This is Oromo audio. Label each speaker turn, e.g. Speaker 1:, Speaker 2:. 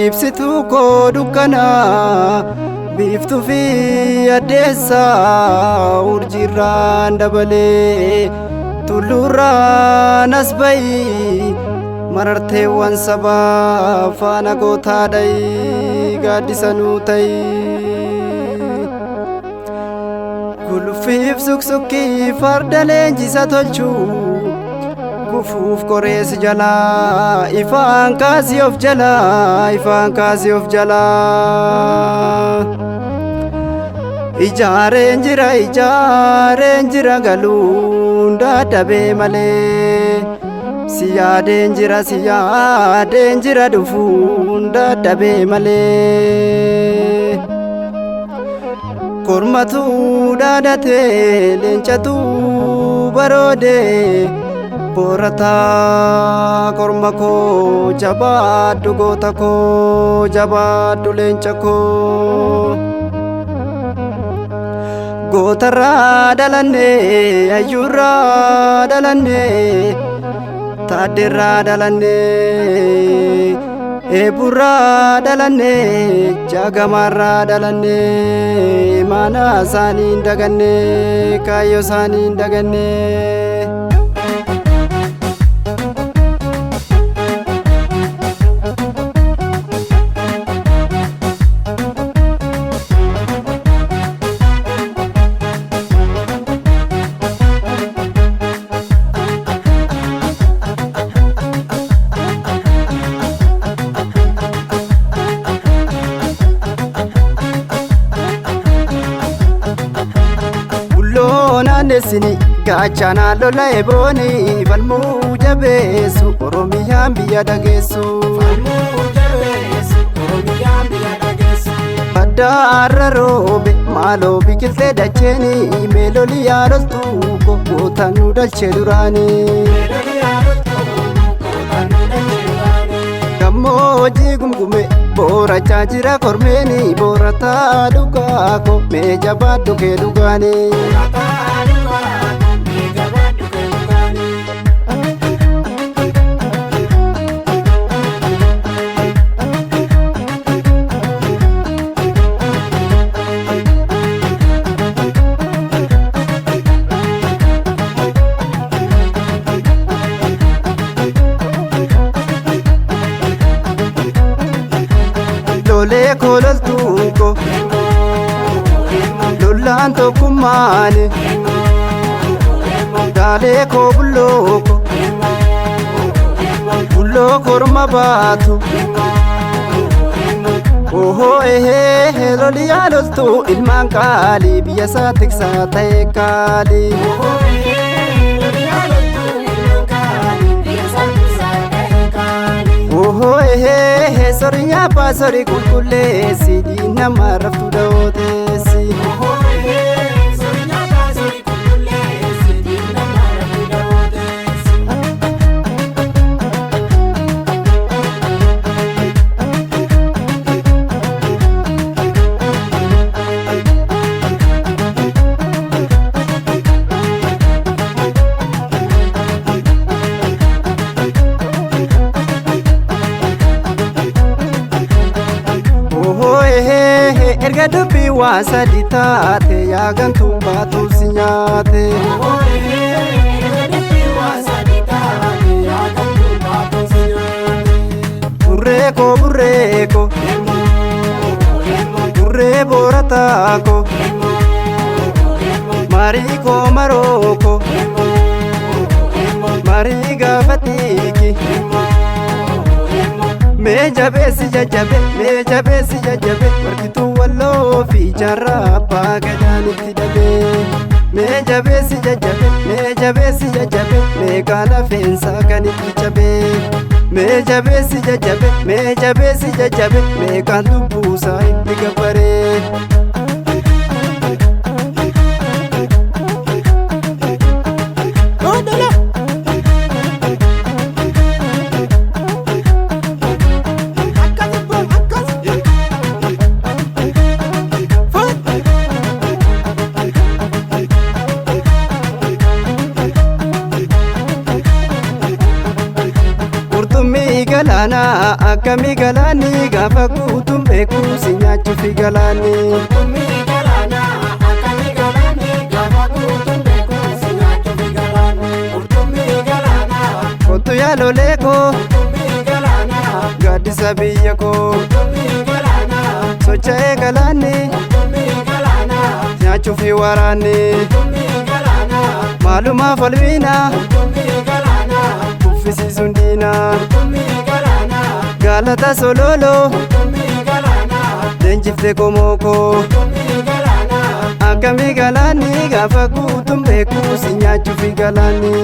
Speaker 1: Ibsituu koo dukkanaa biiftuu fi addeessaa urjiirraan dabalee tulluurraan as ba'i mararteewwan sabaa faana gootaa dha'i gaaddisanuu ta'i. Guluffiif suksukkii farda leenjisa tolchuu gufuuf qorees jalaa ifaan kaasii of jalaa ijaareen jira galuun dadhabee malee si yaadeen jira dhufuun dadhabee malee kormatu dhaadhatee leencatu baroodee Borata korma koo jabaadhu goota koo jabaadhu leenca koo gootarraa dhalannee ayyuurraa dhalannee taaddeerraa dhalannee eeburraa dhalannee jaagamaarraa dhalannee imaanaa isaanii hin dagannee kaayyoo isaanii hin dagannee. Naanneessini gaachana lola eebooni falmuu jabeessu Oromiyaan biyya dhageessu. Baddaarra roobe maaloo biqiltee dacheeni meelolii yaadoltuu goota nu dhalchee duraani. Gammoojjii gumgume boorachaa jira kormeeni boorataa dhugaa ko mee jabaadhu kee dhugaani. Lolee kololtuu ko lollaan tokkummaani daalee koo bulloo korma baatu ohoo ehee lolii yaaloltuu ilmaan qaalii biyya isaa tiksaa ta'e qaalii. Ohoo ehee sori nyaaphaa sori qulqulleessi diinama raftu dhawooteessi. Erga dubbii waa sadi taate yaagantuun baatu si nyaate. Burree koo burree boorataa ko marii koo maroo ko marii gaafatiiki. Mee jabeessi jajjabe warqituu walloo fi jaarraa abbaa gadaanitti dhabee. Mee jabeessi jajjabe mee qaala feensaa kan itti cabee. Mee jabeessi jajjabe mee qaan lubbuusaa itti gabbaree. galaanaa akkamii galaanni gaafa guutuun beeku si nyaachuufi galaanni.
Speaker 2: Qurxummii galaanaa akkamii galaanni gaafa guutuun beeku si nyaachuufi galaanni. Qurxummii galaanaa
Speaker 1: kottu yaalolee koo
Speaker 2: qurxummii galaanaa
Speaker 1: gaaddisa biyya koo
Speaker 2: qurxummii galaanaa
Speaker 1: socha'ee galaanni
Speaker 2: qurxummii galaanaa
Speaker 1: nyaachuufi waraanni
Speaker 2: qurxummii galaanaa
Speaker 1: maalumaaf falmiina
Speaker 2: qurxummii galaanaa
Speaker 1: uffisiisuun diina
Speaker 2: qurxummii galaanaa
Speaker 1: galata sololoo
Speaker 2: qurxummii galaanaa
Speaker 1: leenjifte komookoo
Speaker 2: qurxummii galaanaa
Speaker 1: akkamii galaanni gaafa guutuun beeku si nyaachuufi galaanni.